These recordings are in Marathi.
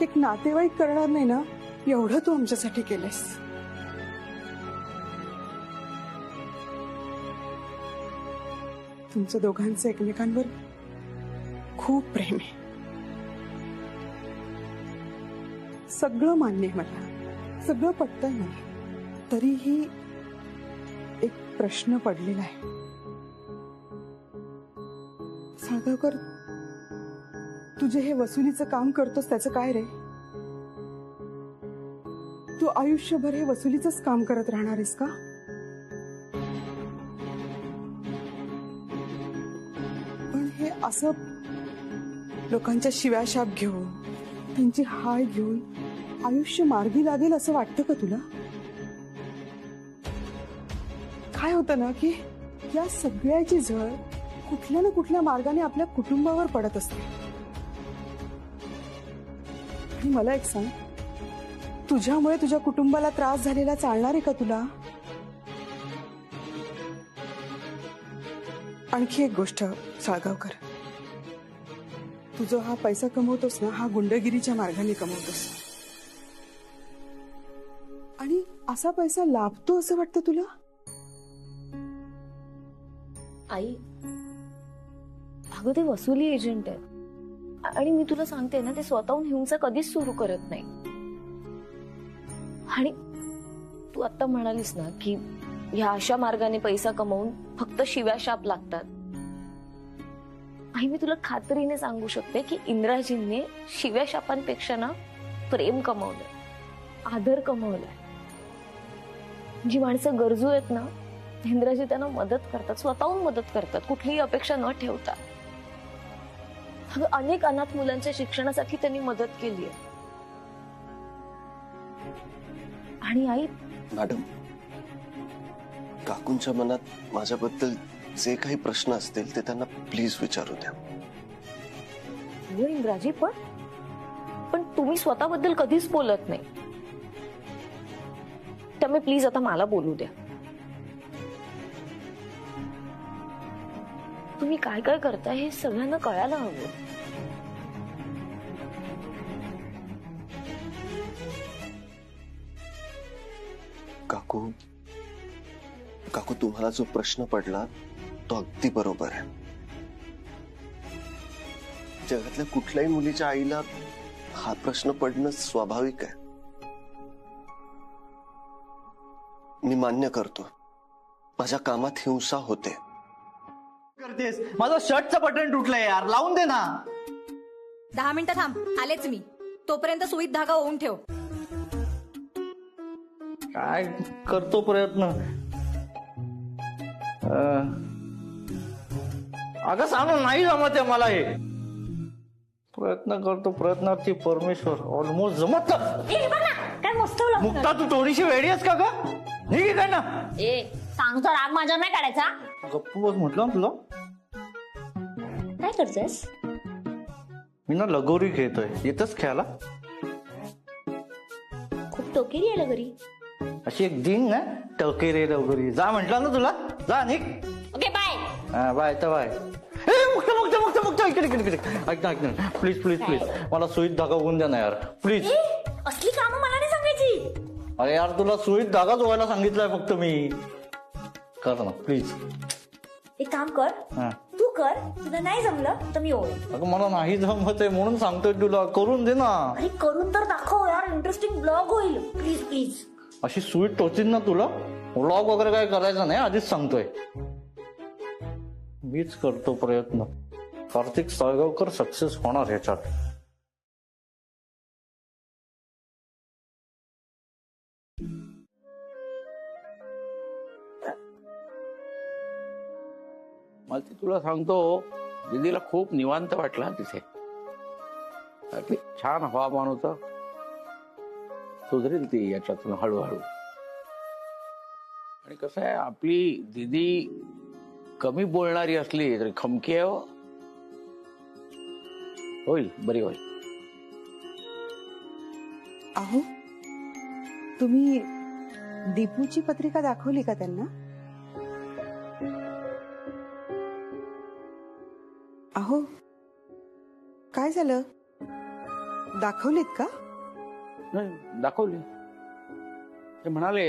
एक नातेवाईक करणार नाही ना एवढं तू आमच्यासाठी केलंस. तुमचं दोघांचं एकमेकांवर खूप प्रेम आहे. सगळं मान्य आहे मला, सगळं पटतंय मला. तरीही एक प्रश्न पडलेला आहे. साळगावकर, तुझे हे वसुलीचं काम करतोस त्याचं काय रे? तू आयुष्यभर हे वसुलीचंच काम करत राहणार आहेस का? पण हे असं लोकांच्या शिव्याशाप घेऊन त्यांची हाय घेऊन आयुष्य मार्गी लागेल असं वाटतं का तुला? काय होतं ना की या सगळ्याची झळ कुठल्या ना कुठल्या मार्गाने आपल्या कुटुंबावर पडत असते. आणि मला एक सांग, तुझ्यामुळे तुझ्या कुटुंबाला त्रास झालेला चालणार आहे का तुला? आणखी एक गोष्ट साळगावकर, तू जो हा पैसा कमवतोस ना, हा गुंडगिरीच्या मार्गाने कमवतोस. आणि असा पैसा लाभतो असं वाटतं तुला? आई, अगं ते वसुली एजंट आहे आणि मी तुला सांगते ना, ते स्वतःहून हिंसा कधीच सुरू करत नाही. आणि तू आता म्हणालीस ना की ह्या अशा मार्गाने पैसा कमवून फक्त शिव्याशाप लागतात. आई, मी तुला खात्रीने सांगू शकते की इंद्राजींनी शिव्याशापांपेक्षा ना प्रेम कमवलंय, आदर कमवलाय. जी माणसं गरजू आहेत ना, इंद्राजी त्यांना मदत करतात, स्वतःहून मदत करतात, कुठलीही अपेक्षा न ठेवता. अनेक अनाथ मुलांच्या शिक्षणासाठी त्यांनी मदत केली आहे. आणि आई, मॅडम, काकूंच्या मनात माझ्याबद्दल जे काही प्रश्न असतील ते त्यांना प्लीज विचारू द्या. हो इंद्राजी, पण तुम्ही स्वतःबद्दल कधीच बोलत नाही, त्यामुळे प्लीज आता मला बोलू द्या. तुम्ही काय काय करताय हे सगळ्यांना कळायला हवं. काकू, काकू, तुम्हाला जो प्रश्न पडला तो अगदी बरोबर आहे. जगातल्या कुठल्याही मुलीच्या आईला हा प्रश्न पडणं स्वाभाविक आहे. मी मान्य करतो, माझ्या कामात हिंसा होते. करतेस, माझं शर्टचं बटन तुटलंय यार, लावून दे ना. 10 मिनिटं थांब, आलेच मी. तोपर्यंत सुईत धागा होऊन ठेव. काय करतो प्रयत्न. अगं सांग, नाही जमत आहे मला हे. प्रयत्न करतो, प्रयत्नार्थी परमेश्वर. ऑलमोस्ट जमत. काय मस्त मुक्ता, तू थोडीशी वेडी आहेस का ग? ठीक आहे ना. सांगतो, राग माझ्या नाही काढायचा. गप्पू बस म्हटलं तुला. काय करतेस? मी ना लगोरी खेळतोय, येतच खेळायला. खूप टोकेरी आहे लगोरी. अशी एक दिन ना टोकेरी लगोरी. जा म्हटलं ना तुला, जा निघ. Okay, bye. हा, बाय तर बाय. मुक्त मुक्त मुक्त मुक्त, इकडे इकडे इकडे. ऐक ना, ऐक ना, प्लीज प्लीज प्लीज, मला सुईत धागा होऊन द्या ना यार, प्लीज. असली कामं मला नाही सांगायची. अरे यार, तुला सुईत धागाच व्हायला सांगितलंय फक्त मी. कर ना प्लीज. एक काम कर, तू कर. तुला नाही जमलं तर मी ओळ. अगं मला नाही जमत आहे म्हणून सांगतोय तुला, करून दे ना. अरे करून तर दाखव यार, इंटरेस्टिंग ब्लॉग होईल. Please please. अशी सुईट टोचीन ना तुला. व्लॉग वगैरे काय करायचं नाही, आधीच सांगतोय. मीच करतो प्रयत्न. कार्तिक साळगावकर सक्सेस होणार ह्याच्यात. मला तुला सांगतो, दीदीला खूप निवांत वाटला तिथे. छान हवामान होतं. सुधरेल ती याच्यातून हळूहळू. आणि कसं आहे, आपली दीदी कमी बोलणारी असली तरी खमकी आहे. होईल, बरी होईल. अहो, तुम्ही दीपूची पत्रिका दाखवली का त्यांना? अहो, काय झालं? दाखवलीत का? नाही दाखवली. ते म्हणाले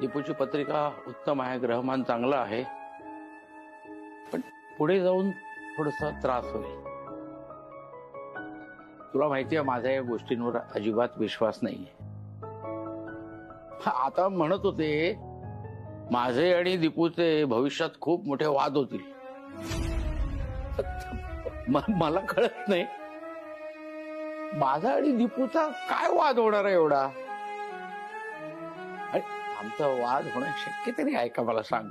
दीपूची पत्रिका उत्तम आहे, ग्रहमान चांगलं आहे, पण पुढे जाऊन थोडासा त्रास होईल. तुला माहितीये माझा या गोष्टींवर अजिबात विश्वास नाहीये. आता म्हणत होते माझे आणि दीपूचे भविष्यात खूप मोठे वाद होतील. मला कळत नाही माझा आणि दीपूचा काय वाद होणार आहे एवढा. आणि आमचा वाद होणं शक्य तरी आहे का मला सांग.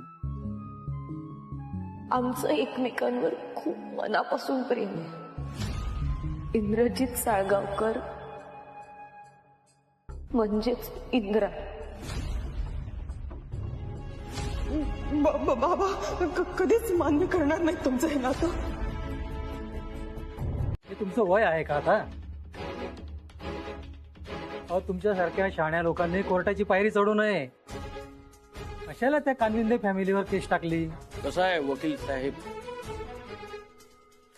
आमचं एकमेकांवर खूप मनापासून प्रेम आहे. इंद्रजित साळगावकर म्हणजेच इंद्रा. बाबा कधीच मान्य करणार नाही तुमचं हे नातं. हे तुमचं वय आहे का आता? अहो, तुमच्यासारख्या शहाण्या लोकांनी कोर्टाची पायरी चढू नये. कशाला त्या कानविंदे फॅमिलीवर केस टाकली? कसं आहे वकील साहेब,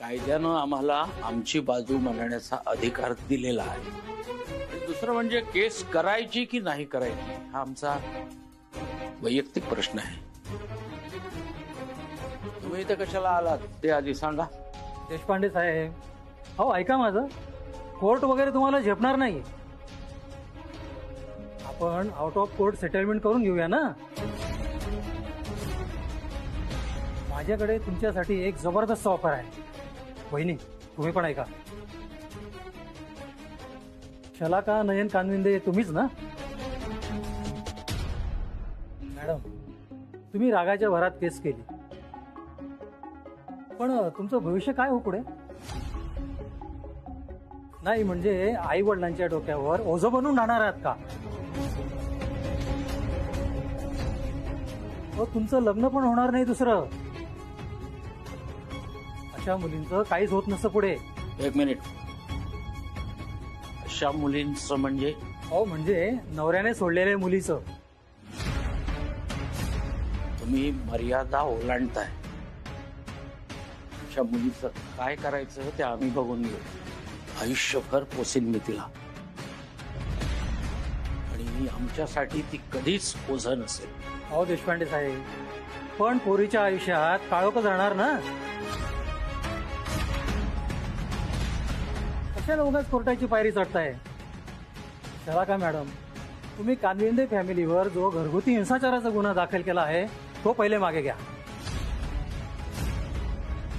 कायद्यानं आम्हाला आमची बाजू मांडण्याचा अधिकार दिलेला आहे. आणि दुसरं म्हणजे केस करायची की नाही करायची हा आमचा वैयक्तिक प्रश्न आहे. तुम्ही इथे कशाला आलात ते आधी सांगा. देशपांडे साहेब, हो ऐका माझं, कोर्ट वगैरे तुम्हाला झेपणार नाही. आपण आउट ऑफ कोर्ट सेटलमेंट करून घेऊया ना. माझ्याकडे तुमच्यासाठी एक जबरदस्त ऑफर आहे. वहिनी तुम्ही पण ऐका. शलाका नयन कानविंदे तुम्हीच ना मॅडम? तुम्ही रागाच्या भरात केस केली, पण तुमचं भविष्य काय हो पुढे? नाही म्हणजे आई वडिलांच्या डोक्यावर ओझं बनून राहणार आहात का? तुमचं लग्न पण होणार नाही दुसरं. अशा मुलींचं काहीच होत नसतं पुढे. एक मिनिट, अशा मुलींचं म्हणजे? हो म्हणजे नवऱ्याने सोडलेल्या मुलीचं. तुम्ही मर्यादा ओलांडताय. अशा मुलीचं काय करायचं ते आम्ही बघून घेऊ. आयुष्यभर पोसीन मी तिला, आणि आमच्यासाठी ती कधीच ओझं नसेल. अहो देशपांडे साहेब, पण पोरीच्या आयुष्यात काळोख जाणार ना. कशाला उगाच कोर्टाची पायरी चढताय? चला का मॅडम, तुम्ही कानविंदे फॅमिलीवर जो घरगुती हिंसाचाराचा गुन्हा दाखल केला आहे तो पहिले मागे घ्या.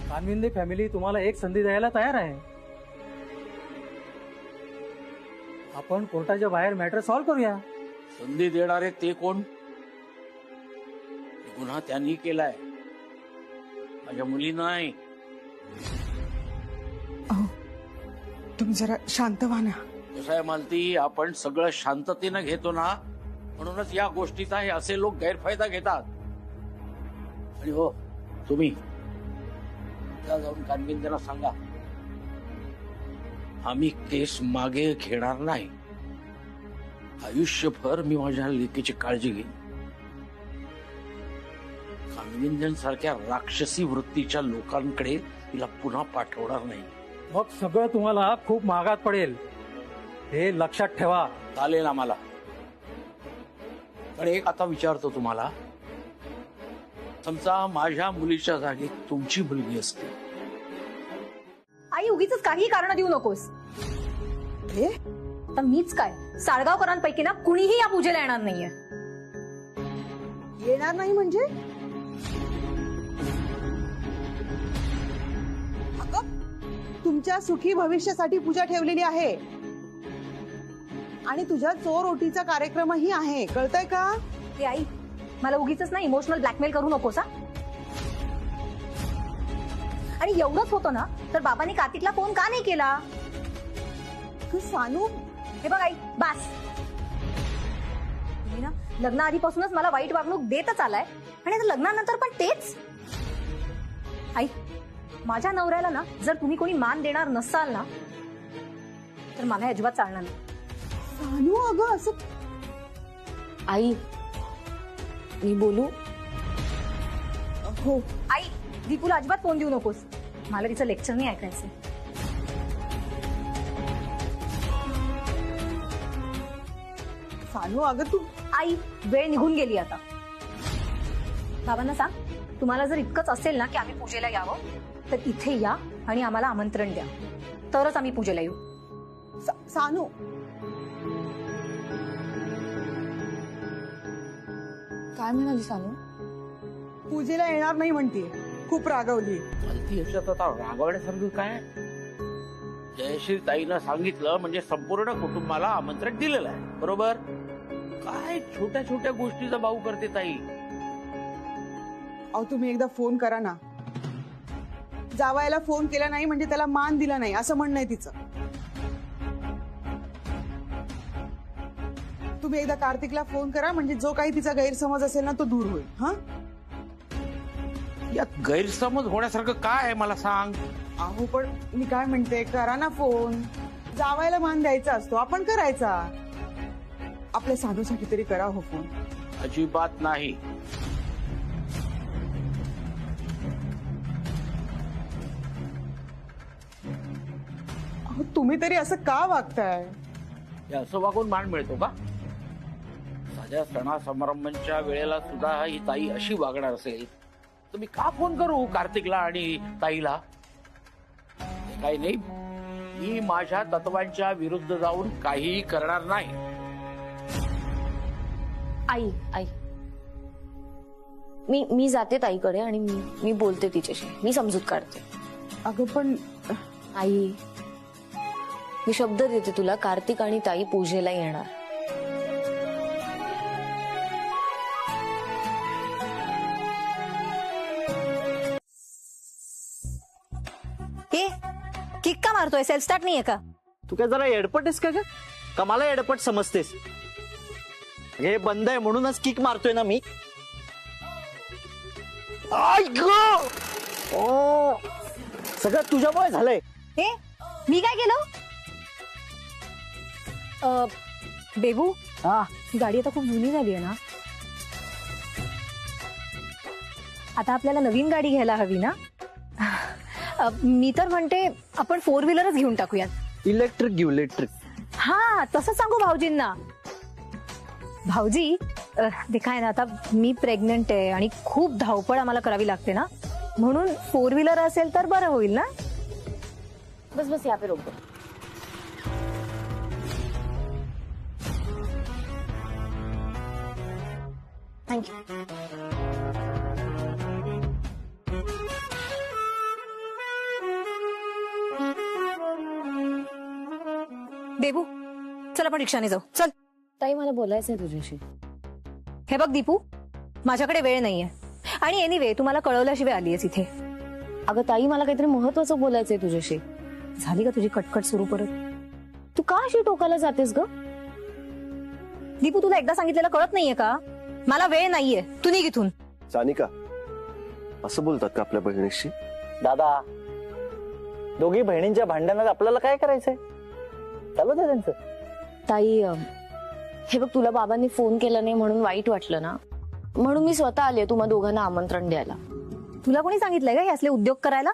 कानविंदे फॅमिली तुम्हाला एक संधी द्यायला तयार आहे. आपण कोर्टाच्या बाहेर मॅटर सॉल्व्ह करूया. संधी देणारे ते कोण? गुन्हा त्यांनी केलाय, माझ्या मुली नाही. अहो तुम्ही जरा शांत व्हा ना. कसं आहे मालती, आपण सगळं शांततेनं घेतो ना, म्हणूनच या गोष्टीचा हे असे लोक गैरफायदा घेतात. आणि हो तुम्ही जाऊन कानविंदेला सांगा आम्ही केस मागे घेणार नाही. आयुष्यभर मी माझ्या लेकीची काळजी घेईन. कानविंदेंसारख्या राक्षसी वृत्तीच्या लोकांकडे तिला पुन्हा पाठवणार नाही. मग सगळं तुम्हाला खूप महागात पडेल, हे लक्षात ठेवा. चालेल आम्हाला. पण एक आता विचारतो तुम्हाला, समजा माझ्या मुलीच्या जागी तुमची मुलगी असते. आई उगीच काही कारण देऊ नकोस. हे तर मीच काय, साळगावकरांपैकी ना कुणीही या पूजेला येणार नाहीये. येणार नाही म्हणजे? अगं, तुमच्या सुखी भविष्यासाठी पूजा ठेवलेली आहे आणि तुझ्या चोर ओटीचा कार्यक्रमही आहे, कळतंय का? हे आई, मला उगीच ना इमोशनल ब्लॅकमेल करू नकोस हा. आणि एवढंच होतं ना तर बाबांनी कार्तिकला फोन का नाही केला? सानू, हे बघ आई, बास. तुम्ही ना लग्नाआधीपासूनच मला वाईट वागणूक देतच आलाय आणि आता लग्नानंतर पण तेच. आई, माझ्या नवऱ्याला ना जर तुम्ही कोणी मान देणार नसाल ना तर मला अजिबात चालणार नाही. सानू अगं असं. आई मी बोलू? हो. आई, दीपूला अजिबात फोन देऊ नकोस. मला तिचं लेक्चर नाही ऐकायचं. सानू अगं तू आई, वेळ निघून गेली आता. बाबांना सांग, तुम्हाला जर इतकंच असेल ना की आम्ही पूजेला यावं, तर इथे या आणि आम्हाला आमंत्रण द्या, तरच आम्ही पूजेला येऊ. सानू काय म्हणाली सानू? पूजेला येणार नाही म्हणतीये, खूप रागवली. ती ह्याच्यात आता रागवण्यासारखं काय? जयश्री ताईनं सांगितलं म्हणजे संपूर्ण कुटुंबाला आमंत्रण दिलेलं आहे, बरोबर? काय छोट्या छोट्या गोष्टीचा भाऊ करते ताई. अहो तुम्ही एकदा फोन करा ना. जावायला फोन केला नाही म्हणजे त्याला मान दिला नाही असं म्हणणं आहे तिचं. तुम्ही एकदा कार्तिकला फोन करा म्हणजे जो काही तिचा गैरसमज असेल ना तो दूर होईल. हा यात गैरसमज होण्यासारखं काय आहे मला सांग. अहो पण मी काय म्हणते, करा ना फोन. जावायला मान द्यायचा असतो, आपण करायचा. आपल्या साधूसाठी तरी करा हो फोन. अजिबात नाही. अहो तुम्ही तरी असं का वागताय? हे असं वागून मान मिळतो का? साध्या सणा समारंभांच्या वेळेला सुद्धा ही ताई अशी वागणार असेल तर मी का फोन करू कार्तिकला आणि ताईला? काही नाही, मी माझ्या तत्वांच्या विरुद्ध जाऊन काहीही करणार नाही. आई आई मी जाते ताईकडे आणि मी बोलते तिच्याशी, मी समजूत काढते. अगं पण आई, मी शब्द देते तुला, कार्तिक आणि ताई पूजेला येणार. हे किक का मारतोय? सेल्फ स्टार्ट नाहीये का? तू काय जरा एडपट आहेस का ग? का मला एडपट समजतेस? हे बंद आहे म्हणूनच किक मारतोय ना मी. आई गं! ओ, सगळं तुझ्यामुळे झालंय. हे मी काय केलं? बेबू, हा, ही गाडी आता खूप जुनी झाली आहे ना. आता आपल्याला नवीन गाडी घ्यायला हवी ना. मी तर म्हणते आपण 4 व्हीलरच घेऊन टाकूयात. इलेक्ट्रिक घेऊ, इलेक्ट्रिक. हा, तसं सांगू भाऊजींना. भाऊजी, ते काय ना, आता मी प्रेग्नंट आहे आणि खूप धावपळ आम्हाला करावी लागते ना, म्हणून 4 व्हीलर असेल तर बरं होईल ना. बस बस, या पे रोक दो. थँक्यू. बेबू, चल आपण रिक्षाने जाऊ. चल. ताई, मला बोलायचंय तुझ्याशी. हे बघ दीपू, माझ्याकडे वेळ नाहीये आणि एनिवे तुम्हाला कळवल्याशिवाय आलीयस इथे. अगं ताई, मला काहीतरी महत्वाचं बोलायचंय तुझ्याशी. झाली का तुझी कटकट सुरू परत? तू का अशी टोकाला जातेस ग? दीपू, तुला एकदा सांगितलेलं कळत नाहीये का? मला वेळ नाहीये, तू निघ इथून. सानिका, असं बोलतात का आपल्या बहिणीशी? दादा, दोघी बहिणींच्या भांडणात आपल्याला काय करायचंय? चालू दे त्यांचं. ताई, हे बघ, तुला बाबांनी फोन केला नाही म्हणून वाईट वाटलं ना, म्हणून मी स्वतः आले तुम्हा दोघांना आमंत्रण द्यायला. तुला कोणी सांगितलंय का हे असले उद्योग करायला?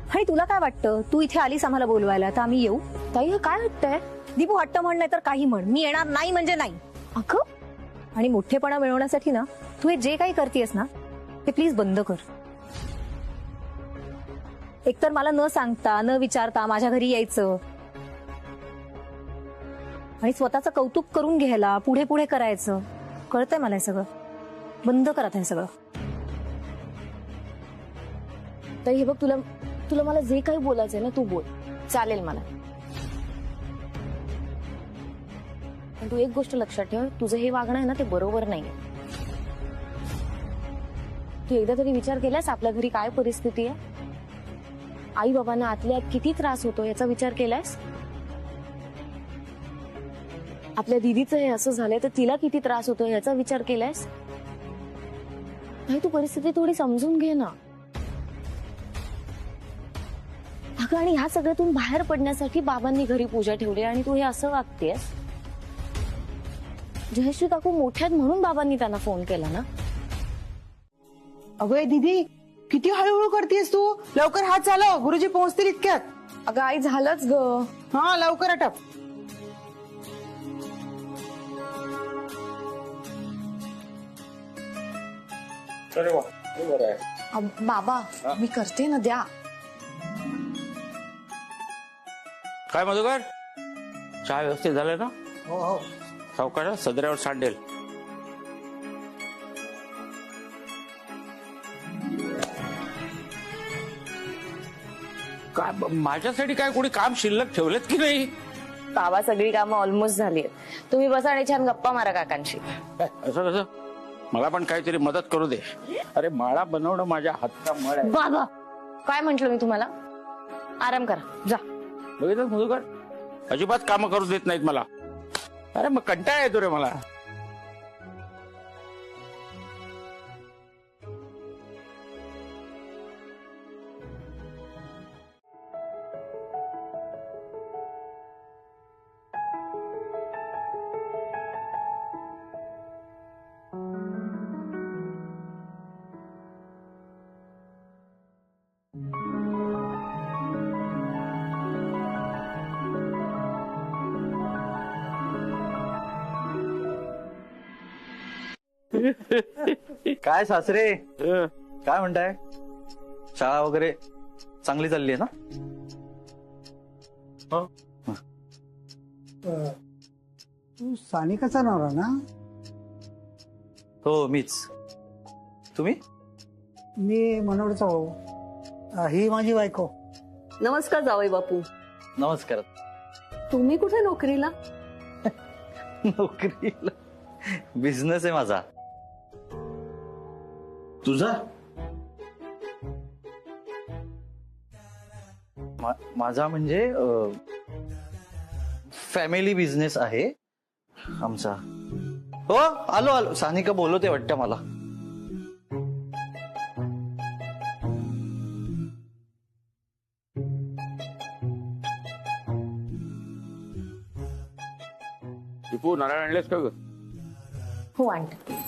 आणि तुला काय वाटतं, तू इथे आलीस आम्हाला बोलवायला तर आम्ही येऊ? ताई, हे काय वाटतंय? दीपू, हट्ट म्हण नाही तर काही म्हण, मी येणार नाही म्हणजे नाही. अगं, आणि मोठेपणा मिळवण्यासाठी ना तू हे जे काही करतेस ना ते प्लीज बंद कर. एकतर मला न सांगता न विचारता माझ्या घरी यायचं आणि स्वतःचं कौतुक करून घ्यायला पुढे पुढे करायचं. कळतंय मला हे सगळं, बंद करत हे सगळं. ताई, हे बघ, तुला मला जे काही बोलायचंय ना तू बोल, चालेल मला. पण तू एक गोष्ट लक्षात ठेव, तुझं हे वागणं आहे ना ते बरोबर नाही. तू एकदा तरी विचार केलास आपल्या घरी काय परिस्थिती आहे? आई बाबांना आतल्या आत किती त्रास होतो याचा विचार केलास? आपल्या दीदीचं हे असं झालंय तर तिला किती त्रास होतो याचा विचार केलास? नाही, तू परिस्थिती थोडी समजून घे ना. अगं, आणि ह्या सगळ्यातून बाहेर पडण्यासाठी बाबांनी घरी पूजा ठेवली आणि तू हे असं वागतेस? जयश्री काकू मोठ्यात म्हणून बाबांनी त्यांना फोन केला ना. अगं दीदी, किती हळूहळू करतेस तू? लवकर हात चालव, गुरुजी पोहोचतील इतक्यात. अगं आई, झालंच ग. हा, लवकर आटप. अरे वा हे बरं आहे. बाबा मी करते ना, द्या. काय मधुकर, चहा व्यवस्थित झालं ना? हो हो. सावकाश सदऱ्यावर सांडेल. काय माझ्यासाठी काय कोणी काम शिल्लक ठेवलेत की नाही? बाबा सगळी कामं ऑलमोस्ट झाली आहेत. तुम्ही बसा आणि छान गप्पा मारा काकांशी. असं कसं? मला पण काहीतरी मदत करू दे. अरे माळा बनवणं माझ्या हातचा मळ आहे. बाबा काय म्हंटल मी तुम्हाला? आराम करा, जा. बघितलं मधुकर, अजिबात कामं करू देत नाहीत मला. अरे मग कंटाळा येतो रे मला. काय सासरे, काय म्हणताय? शाळा वगैरे चांगली चालली आहे ना? तू सानिकाचा नवरा ना? हो मीच. तुम्ही? मी मनोहरचा भाऊ. ही माझी बायको. नमस्कार जावई बापू. नमस्कार. तुम्ही कुठे नोकरीला? नोकरीला बिझनेस आहे माझा. तुझा? माझा म्हणजे फॅमिली बिझनेस आहे आमचा. हो आलो आलो. सानिका बोलवते वाटतं मला. दीपू नारळ आणलेस का ग? हो आणते.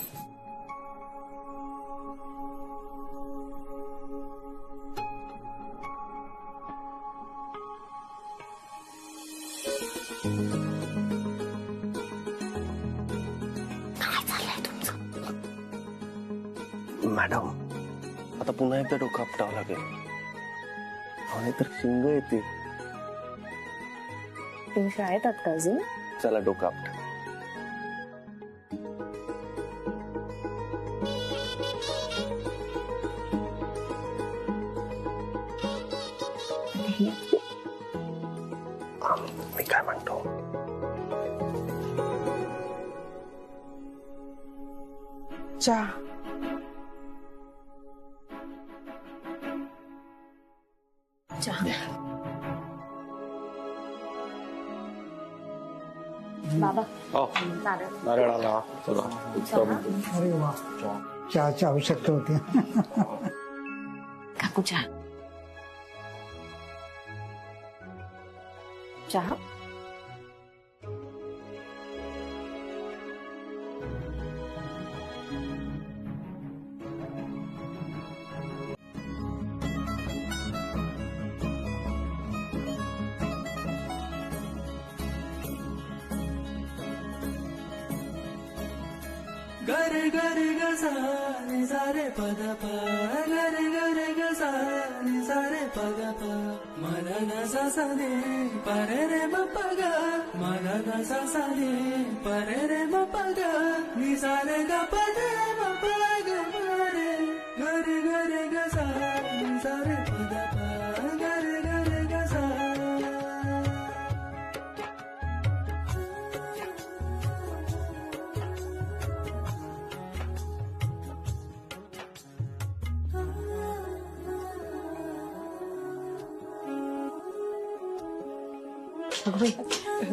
मॅडम, आता पुन्हा एकदा डोकं आपटावं लागेल. आणि तर शिंग येते. तुम्ही शाळेत आहात का अजून? चला डोकं आपटा. मी काय म्हणतो, चहा. बाबा हो, नारळ. नारळ आला. चला उत्तम. अरे वा, चहाची आवश्यकता होती. काकू चहा. चहा. गरे गरे गसा नि सारे पद प गरे गरे गसा नि सारे पद प मन न सा सा दे परे रे म प ग मन न सा सा दे परे रे म प ग नि सारे ग प दे म प ग म रे गरे गरे गसा नि सारे पद प गरे गरे गसा.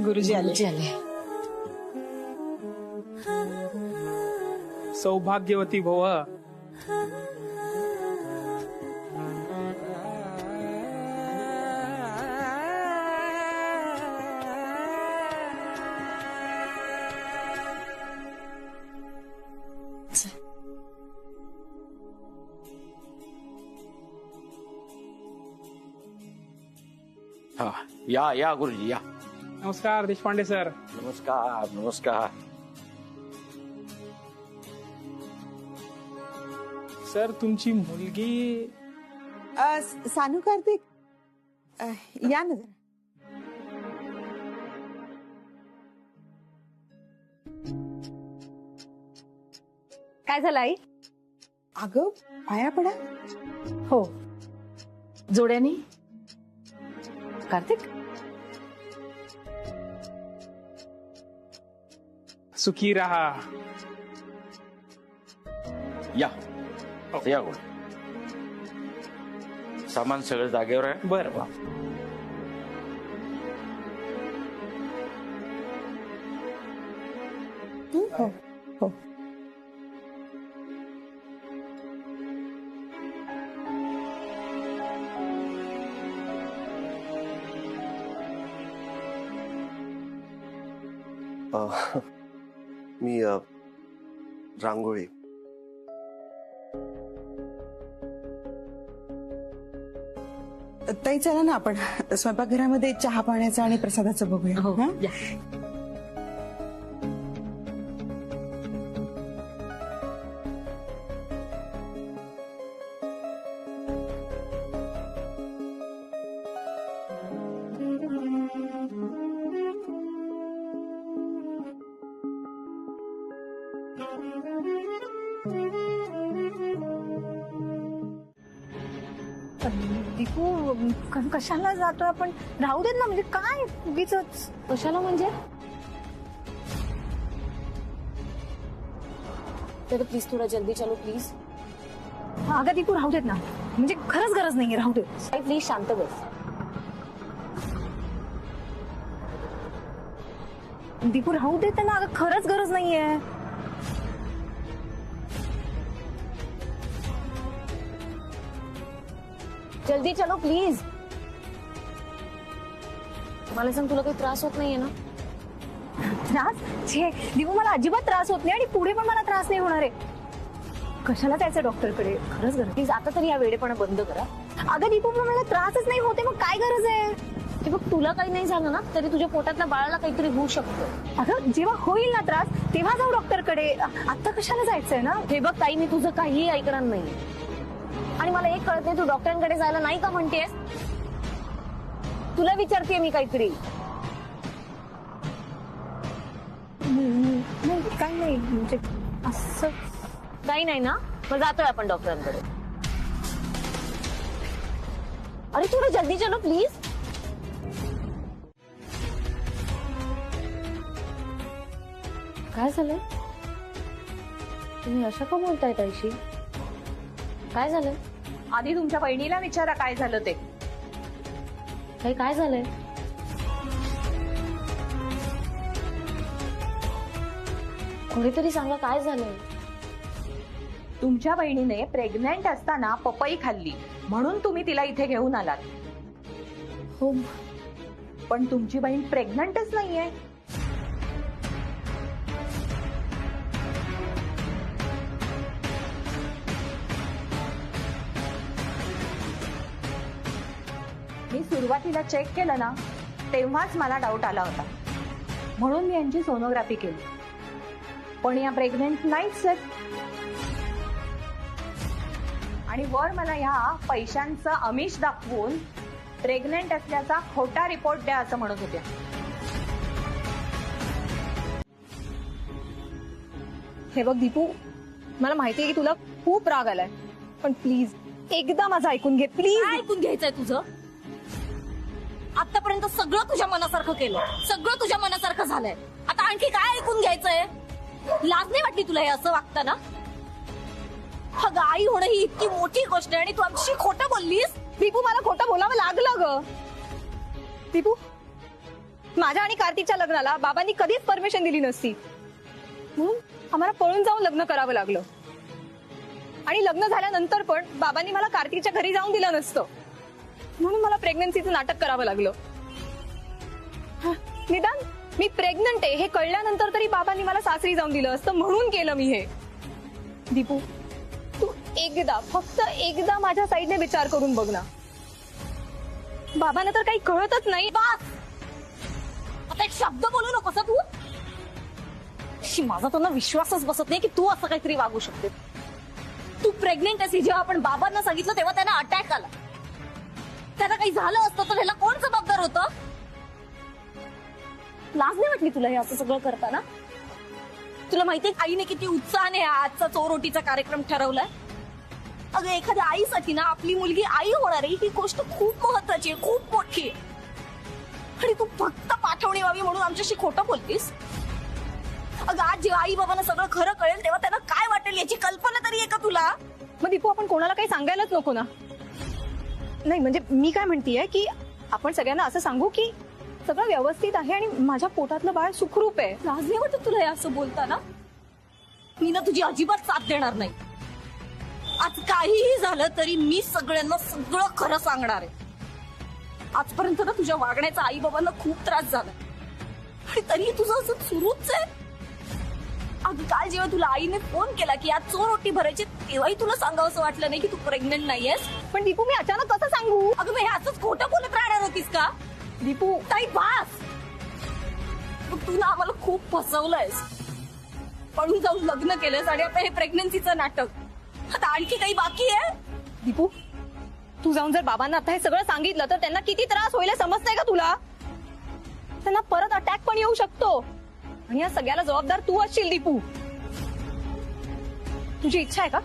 गुरुजी आले. सौभाग्यवती भव. हा या या गुरुजी या. नमस्कार देशपांडे सर. नमस्कार नमस्कार. सर तुमची मुलगी सानू कार्तिक या ना जरा. काय झालं आई? अगं पाया पडा. हो जोड्यानी. कार्तिक सुखी रहा. या या गोड. सामान सगळं जागेवर आहे. बरं बा. हो हो. मी रांगोळी. ताई चला ना आपण स्वयंपाकघरामध्ये चहा पाण्याचं आणि प्रसादाचं बघूया. हं? दीपू कशाला जातोय आपण? राहू देत ना. म्हणजे काय उगीच. कशाला म्हणजे? तर प्लीज थोडा जल्दी चलो प्लीज. अगं दीपू राहू देत ना. म्हणजे खरंच गरज नाहीये. राहू देत. प्लीज शांत बस. दीपू राहू देत ना. अगं खरंच गरज नाहीये. जल्दी चलो प्लीज. मला सांग तुला काही त्रास होत नाहीये ना? त्रास? छे दीपू मला अजिबात त्रास होत नाही आणि पुढे पण मला त्रास नाही होणार आहे. कशाला जायचं डॉक्टरकडे? खरंच गरज. प्लीज आता तरी या वेडेपणा बंद करा. अगं दीपू पण मला त्रासच नाही होते. मग काय गरज आहे? ते बघ तुला काही नाही झालं ना तरी तुझ्या पोटातल्या बाळाला काहीतरी होऊ शकतं. अगं जेव्हा होईल ना त्रास तेव्हा जाऊ डॉक्टरकडे. आता कशाला जायचंय ना? हे बघ ताई मी तुझं काहीही ऐकणार नाही. आणि मला एक कळत नाही तू डॉक्टरांकडे जायला नाही का म्हणतेस? तुला विचारतेय मी काहीतरी. नाही काही नाही. म्हणजे असं काही नाही ना? मग जातोय आपण डॉक्टरांकडे. अरे थोडं जल्दी चलो प्लीज. काय झालं? तुम्ही अशा का बोलताय ताईशी? काय झालं? आधी तुमच्या बहिणीला विचारा काय झालं ते. काय झालंय? कोणीतरी सांगा काय झालंय? तुमच्या बहिणीने प्रेग्नंट असताना पपई खाल्ली म्हणून तुम्ही तिला इथे घेऊन आलात. हो पण तुमची बहीण प्रेग्नंटच नाहीये. मी सुरुवातीला चेक केलं ना तेव्हाच मला डाऊट आला होता. म्हणून मी यांची सोनोग्राफी केली. पण या प्रेग्नंट नाहीच आहेत. आणि वर मला ह्या पैशांचं आमिष दाखवून प्रेग्नंट असल्याचा खोटा रिपोर्ट द्या असं म्हणत होत्या. हे बघ दीपू मला माहितीये की तुला खूप राग आलाय. पण प्लीज एकदा माझं ऐकून घे प्लीज. काय ऐकून घ्यायचंय तुझं? आतापर्यंत सगळं तुझ्या मनासारखं केलं. सगळं तुझ्या मनासारखं झालंय. आता आणखी काय ऐकून घ्यायचंय? लाज नाही वाटली तुला हे असं वागताना? अगं आई होणं ही इतकी मोठी गोष्ट आहे आणि तू आमची खोटं बोललीस. दीपू मला खोटं बोलावं लागलं ग. दीपू माझ्या आणि कार्तिकच्या लग्नाला बाबांनी कधीच परमिशन दिली नसती. म्हणून आम्हाला पळून जाऊन लग्न करावं लागलं. आणि लग्न झाल्यानंतर पण बाबांनी मला कार्तिकच्या घरी जाऊन दिलं नसतं. म्हणून मला प्रेग्नन्सीचं नाटक करावं लागलं. निदान मी प्रेग्नंट आहे हे कळल्यानंतर तरी बाबांनी मला सासरी जाऊन दिलं असतं. म्हणून केलं मी हे. दीपू तू एकदा फक्त एकदा माझ्या साईडने विचार करून बघ ना. बाबांना तर काही कळतच नाही. बस आता एक शब्द बोलू नकोस तू. माझा त्यांना विश्वासच बसत नाही की तू असं काहीतरी वागू शकते. तू प्रेग्नेंट आहेस हे जेव्हा आपण बाबांना सांगितलं तेव्हा त्यांना अटॅक आला. त्यांना काही झालं असतं तर ह्याला कोण जबाबदार होतं? लाज नाही वाटली तुला हे असं सगळं करताना? तुला माहितीये आईने किती उत्साहाने आजचा चोरोटीचा कार्यक्रम ठरवलाय? अगं एखाद्या आईसाठी ना आपली मुलगी आई होणार आहे ही गोष्ट खूप महत्वाची आहे, खूप मोठी आहे. आणि तू फक्त पाठवणी व्हावी म्हणून आमच्याशी खोटं बोलतीस? अगं आज जेव्हा आई बाबांना सगळं खरं कळेल तेव्हा त्यांना काय वाटेल याची कल्पना तरी आहे का तुला? मग दीपू आपण कोणाला काही सांगायलाच नको ना. नाही म्हणजे मी काय म्हणतेय की आपण सगळ्यांना असं सांगू की सगळं व्यवस्थित आहे आणि माझ्या पोटातलं बाळ सुखरूप आहे. लाज नाही वाटत तुला हे असं बोलताना? मी ना तुझी अजिबात साथ देणार नाही. आज काहीही झालं तरी मी सगळ्यांना सगळं खरं सांगणार आहे. आजपर्यंत ना तुझ्या वागण्याचा आई बाबांना खूप त्रास झाला आणि तरीही तुझं असं सुरूच आहे. अगं काल जेव्हा तुला आईने फोन केला की आज चोरोटी भरायची तेव्हाही तुला सांगावं असं वाटलं नाही की तू प्रेग्नेंट नाहीयेस? पण दीपू मी अचानक कसं सांगू? अगं मी असंच खोटं बोलत राहणार होतीस का? दीपू ताई बास. तू ना आम्हाला खूप फसवलंयस. पळून जाऊन लग्न केलंस आणि आता हे प्रेग्नन्सीचं नाटक. आता आणखी काही बाकी आहे? दीपू तू जाऊन जर बाबांना आता हे सगळं सांगितलं तर त्यांना किती त्रास होईल समजतंय का तुला? त्यांना परत अटॅक पण येऊ शकतो आणि या सगळ्याला जबाबदार तू असशील दीपू. तुझी इच्छा आहे का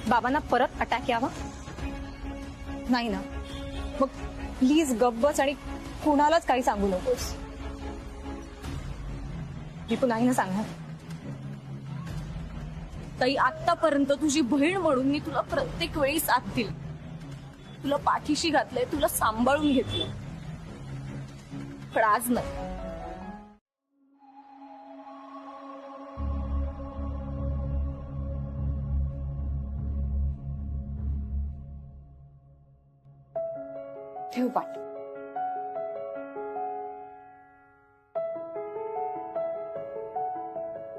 बाबांना परत अटॅक यावा? नाही ना. मग प्लीज गप्प आणि कुणालाच काही सांगू नकोस. दीपू नाही ना सांगणार. ताई आतापर्यंत तुझी बहीण म्हणून मी तुला प्रत्येक वेळी साथ दिली, तुला पाठीशी घातलंय, तुला सांभाळून घेतलं, पण आज नाही. ठेव पाठ.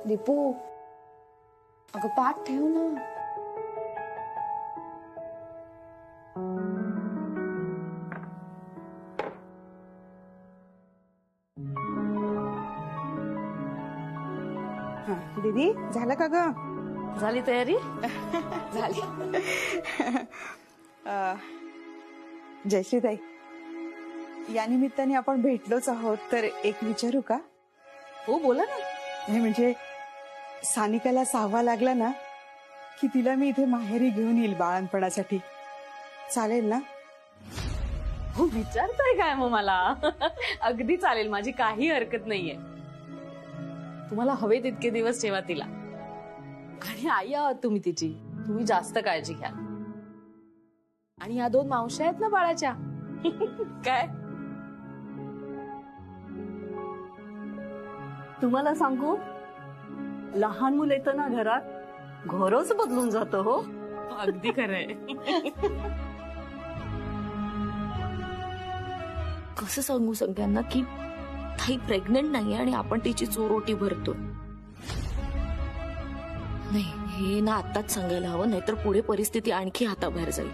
दीपू अगं पाठ ठेव ना. दीदी झालं का ग? झाली तयारी? झाली. जयश्रीताई या निमित्ताने आपण भेटलोच आहोत तर एक विचारू का? हो बोला ना. नाही म्हणजे सानिकाला 6वा लागला ना की तिला मी इथे माहेरी घेऊन येईल बाळणपणासाठी. चालेल ना? हो विचारताय काय मग मला? अगदी चालेल, माझी काही हरकत नाहीये. तुम्हाला हवे तितके दिवस ठेवा तिला. आणि आई आहात तुम्ही तिची, तुम्ही जास्त काळजी घ्या. आणि या 2 मावश्या आहेत ना बाळाच्या. काय तुम्हाला सांगू लहान मुलं येतं ना घरात घरच बदलून जातं. हो अगदी खरंय. कसं सांगू सगळ्यांना की ताई प्रेग्नेंट नाहीये आणि आपण तिची चोरोटी भरतो? नाही हे ना आत्ताच सांगायला हवं, नाहीतर पुढे परिस्थिती आणखी हाताबाहेर जाईल.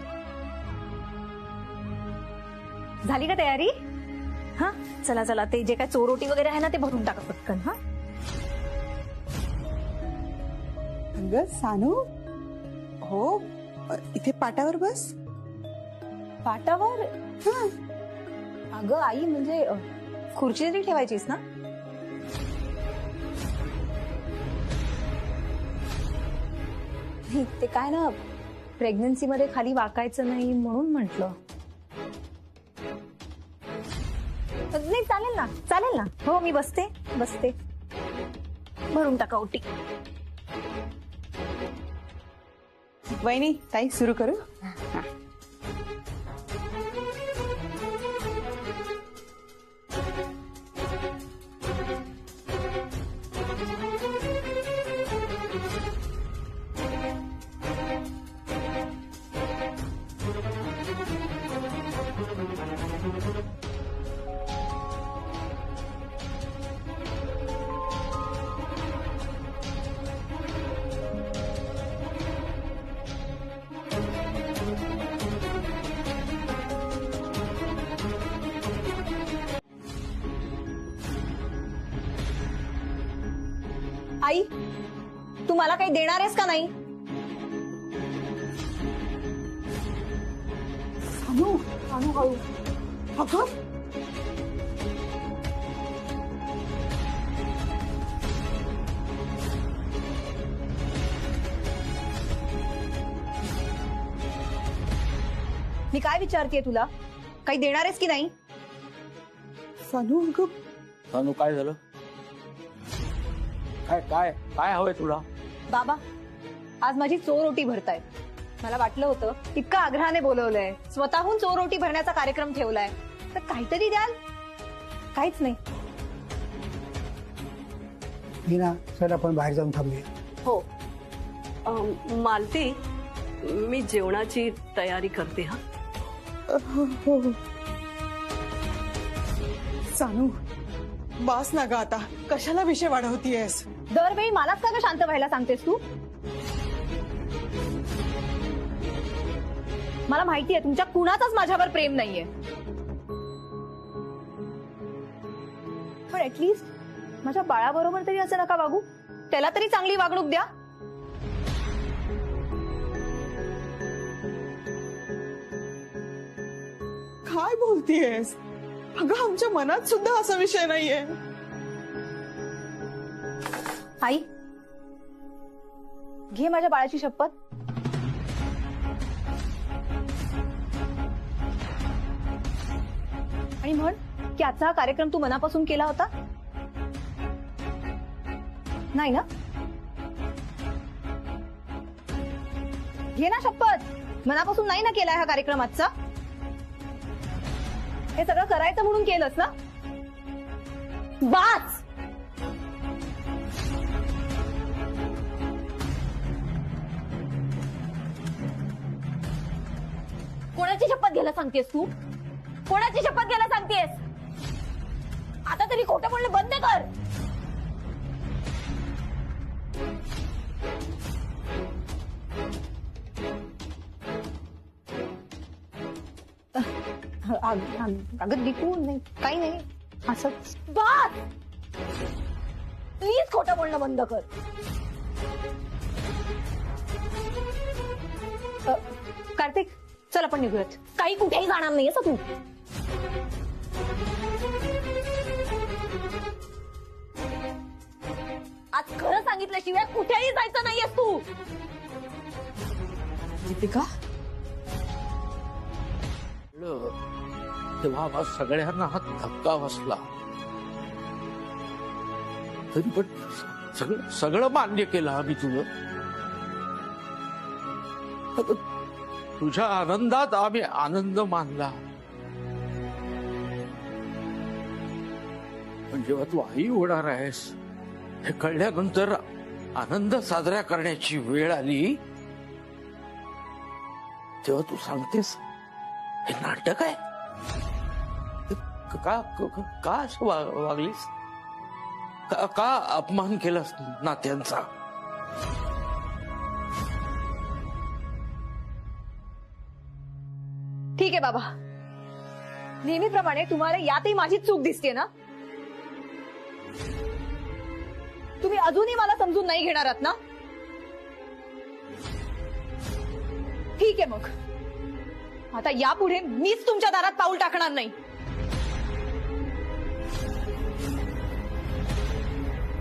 झाली का तयारी? हा चला चला ते जे काय चोरोटी वगैरे आहे ना ते भरून टाका पटकन. हा अगं सानू हो इथे पाटावर बस. पाटावर? अगं आई म्हणजे खुर्ची तरी ठेवायचीस ना? ते काय ना प्रेग्नन्सी मध्ये खाली वाकायचं नाही म्हणून म्हटलं. नाही चालेल ना, चालेल ना. हो मी बसते बसते. भरून टाका ओटी. वहिनी ताई सुरू करू? आई तू मला काही देणार आहेस का नाही? सानू सानू हळू. अगं मी काय विचारतेय तुला? काही देणार आहेस की नाही? सानू अगं सानू काय झालं? काय काय काय हवंय तुला? बाबा, आज माझी चोरोटी भरतायत. मला वाटलं होतं इतकं आग्रहाने बोलवलंय, स्वतःहून चोरोटी भरण्याचा कार्यक्रम ठेवलाय, तर काहीतरी द्याल. काहीच नाही. मीना, चल आपण बाहेर जाऊन थांबूया. हो मालती, मी जेवणाची तयारी करते. हा हो. सानू बास ना ग आता, कशाला विषय वाढवतीयस? दरवेळी मलाच का ग शांत व्हायला सांगतेस तू? मला माहितीये तुमच्या कुणाचाच माझ्यावर प्रेम नाहीये, पण ऍटलीस्ट माझ्या बाळाबरोबर तरी असं नका वागू. त्याला तरी चांगली वागणूक द्या. काय बोलतीयस? अगं आमच्या मनात सुद्धा असा विषय नाहीये. आई, घे माझ्या बाळाची शपथ. आणि म्हण की आजचा हा कार्यक्रम तू मनापासून केला होता? नाही ना? घे ना शपथ. मनापासून नाही ना केलाय हा कार्यक्रम आजचा? हे सगळं करायचं म्हणून केलंस ना? बास. कोणाची शपथ घ्यायला सांगतेस तू? कोणाची शपथ घ्यायला सांगतेस? आता तरी खोटं बोलणं बंद कर. अगं दीपू, नाही काही नाही असंच. बस प्लीज, खोटं बोलणं बंद कर. कार्तिक, चल आपण निघूयात. काही कुठेही जाणार नाहीयेस तू. आज खरं सांगितल्याशिवाय कुठेही जायचं नाहीयेस तू. दीपिका, तेव्हा आम्हा सगळ्यांना हा धक्का बसला, तरी पण सगळं मान्य केलं आम्ही तुझं. तुझ्या आनंदात आम्ही आनंद मानला, पण जेव्हा तू आई होणार आहेस हे कळल्यानंतर आनंद साजरा करण्याची वेळ आली, तेव्हा तू सांगतेस हे नाटक आहे. का असं वागलीस? का अपमान केलास नात्यांचा? ठीक आहे बाबा, नेहमीप्रमाणे तुम्हाला यातही माझी चूक दिसते ना? तुम्ही अजूनही मला समजून नाही घेणार आहात ना? ठीक आहे, मग आता यापुढे मीच तुमच्या दारात पाऊल टाकणार नाही.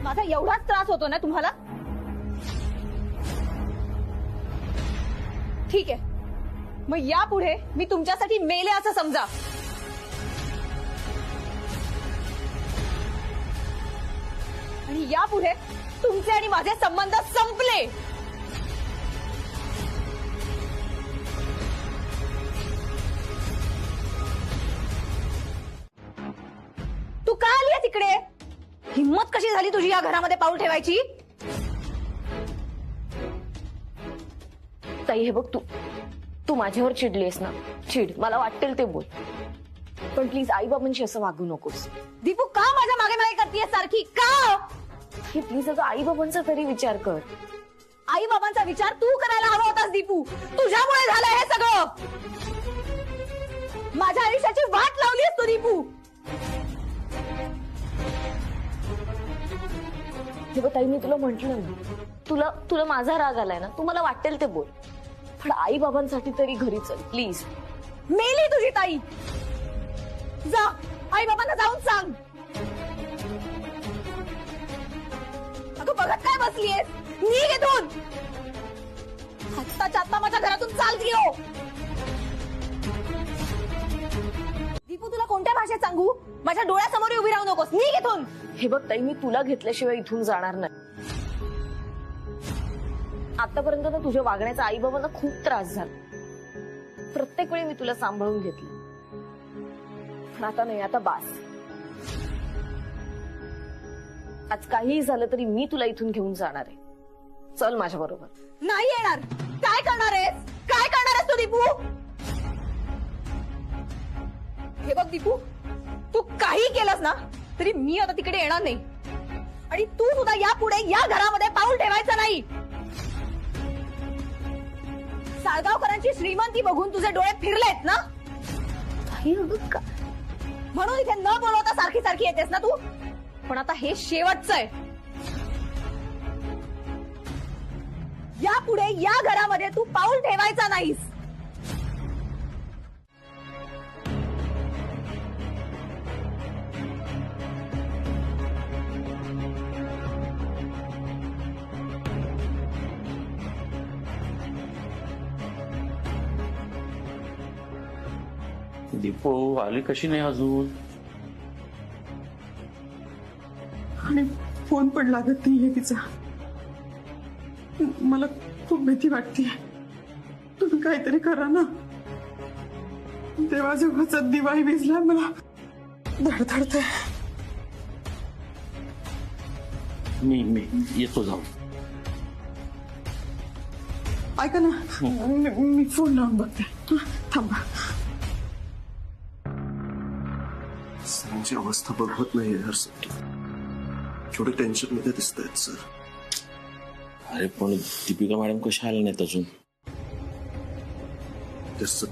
माझा एवढाच त्रास होतो ना तुम्हाला? ठीक आहे, मग यापुढे मी तुमच्यासाठी मेले असं समजा. आणि यापुढे तुमचे आणि माझे संबंध संपले. तू का आली आहे तिकडे? हिम्मत कशी झाली तुझी या घरामध्ये पाऊल ठेवायची? ताई, हे बघ, तू माझ्यावर चिडलीस ना, चिड, मला वाटेल ते बोल, पण प्लीज आई बाबांशी असं वागू नकोस. दीपू, का माझ्या मागे मागे करतेय सारखी? का? हे प्लीज अगं आई बाबांचा तरी विचार कर. आई बाबांचा विचार तू करायला हवा होतास दीपू. तुझ्यामुळे झालं हे सगळं. माझ्या आयुष्याची वाट लावलीस तू दीपू. हे बघ ताई, मी तुला म्हंटल ना, तुला माझा राग आलाय ना, तू मला वाटेल ते बोल, पण आई बाबांसाठी तरी घरी चल प्लीज. मेली तुझी ताई. जा आई बाबांना जाऊन सांग. अगं बघत काय बसलीयस? निघ इथून. आत्ताच्या आत्ता माझ्या घरातून चाल घेऊ. दीपू तुला कोणत्या भाषेत सांगू? माझ्या डोळ्यासमोर उभी राहू नकोस. निघ इथून. हे बघ ताई, मी तुला घेतल्याशिवाय इथून जाणार नाही. आतापर्यंत ना तुझ्या वागण्याचा आई बाबांना खूप त्रास झाला. प्रत्येक वेळी मी तुला सांभाळून घेतलं, पण आता नाही, आता बास. आज काहीही झालं तरी मी तुला इथून घेऊन जाणार आहे. चल माझ्या बरोबर. नाही येणार. काय करणार आहेस? काय करणार आहेस तू दीपू? हे बघ दीपू, तू काही केलंस ना तरी मी आता तिकडे येणार नाही. आणि तू सुद्धा यापुढे या घरामध्ये पाऊल ठेवायचं नाही. साळगावकरांची श्रीमंती बघून तुझे डोळे फिरलेत ना? म्हणून इथे न बोलवता सारखी सारखी येतेस ना तू. पण आता हे शेवटचं आहे. यापुढे या घरामध्ये तू पाऊल ठेवायचा नाहीस. दीपू आली कशी नाही अजून? आणि फोन पण लागत नाहीये तिचा. मला खूप भीती वाटते. तुम्ही काहीतरी करा ना. देवाजवळचा दिवाही विझला, मला धडधडतंय. मी येतो जाऊ. ऐका ना, मी फोन लावून बघते. थांबा. सरांची अवस्था बघवत नाही यार. थोडे टेन्शन मध्ये दिसत आहेत सर. अरे पण दीपिका मॅडम कशा आल्या नाहीत अजून?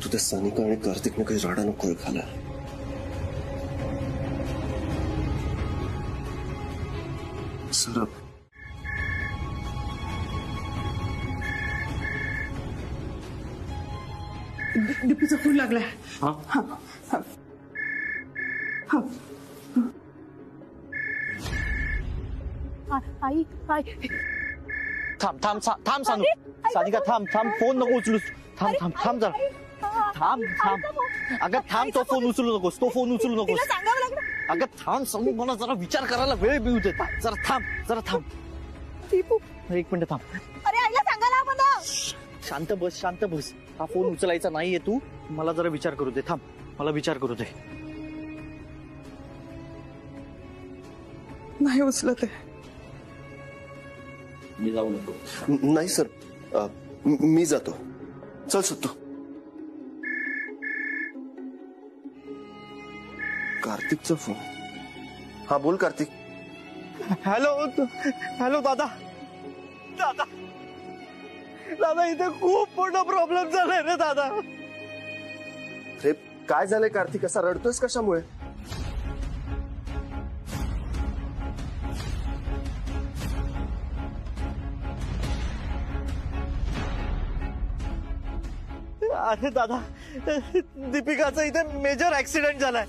तू त्या सानिका आणि कार्तिकने काही राडा नको खाला. सर दीपीचा फोन लागलाय. हा हा हा. आई आई थांब थांब थांब सानू. सानिका थांब थांब. फोन नको उचलूस. थांब थांब थांब जरा. थांब थांब. अगं थांब. तो फोन उचलू नकोस. तो फोन उचलू नकोस. अगं थांब सानू, मला जरा विचार करायला वेळ मिळू दे. जरा थांब. जरा थांब. दीपू 1 मिनिट थांब. अरे आईला सांगा ना मला. शांत बस. शांत बस. हा फोन उचलायचा नाहीये तू. मला जरा विचार करू दे. थांब. मला विचार करू दे. नाही उचलत आहे. मी जाऊ नको. नाही सर, मी जातो. चल सत्तू. कार्तिकचा फोन. हा बोल कार्तिक. हॅलो. हॅलो दादा. दादा दादा इथे खूप मोठा प्रॉब्लेम झालाय रे दादा. रे काय झालंय कार्तिक? असा रडतोयस कशामुळे? अरे दादा, दीपिकाचा इथे मेजर ऍक्सिडेंट झालाय.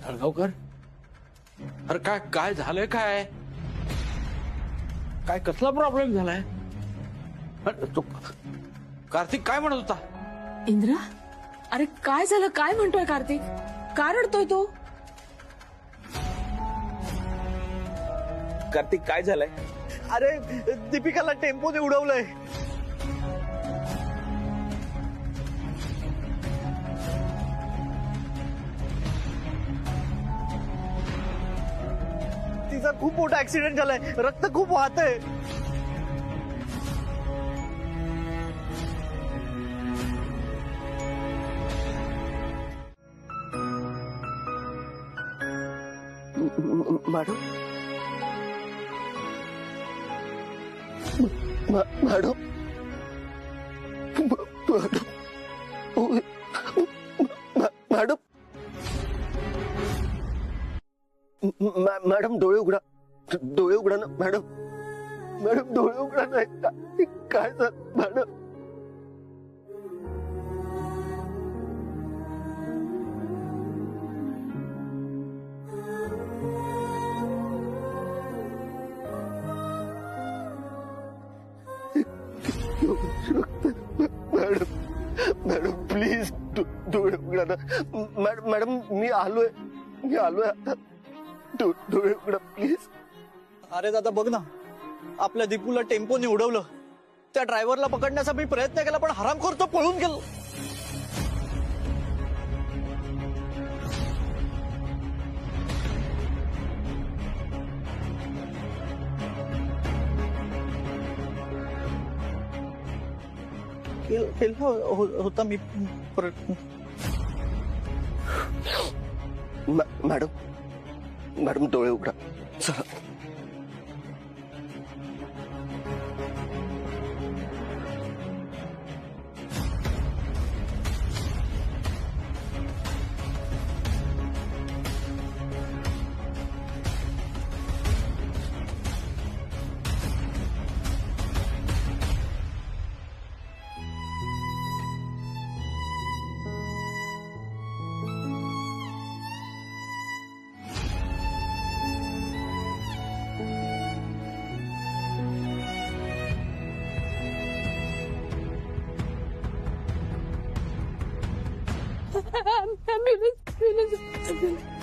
हळगावकर, अरे काय काय झालंय? काय काय कसला प्रॉब्लेम झालाय? तो कार्तिक काय म्हणत होता? इंद्रा, अरे काय झालं? काय म्हणतोय कार्तिक? का रडतोय तो? कार्तिक काय झालंय? अरे दीपिकाला टेम्पोने उडवलंय. तिचा खूप मोठा ऍक्सिडेंट झालाय. रक्त खूप वाहतंय. मॅडम, मॅडम, मॅडम, मॅडम डोळे उघडा, डोळे उघडा ना मॅडम. मॅडम डोळे उघडा. नाही काय झालं मॅडम? मॅडम मॅडम प्लीज डोळे उघडा ना. मॅडम मी आलोय आता. डोळे उघडा प्लीज. अरे दादा बघ ना, आपल्या दीपूला टेम्पोने उडवलं. त्या ड्रायव्हरला पकडण्याचा मी प्रयत्न केला पण हरामखोर तो पळून गेलो. होता मी मॅडम डोळे उघडा चला. ambulance.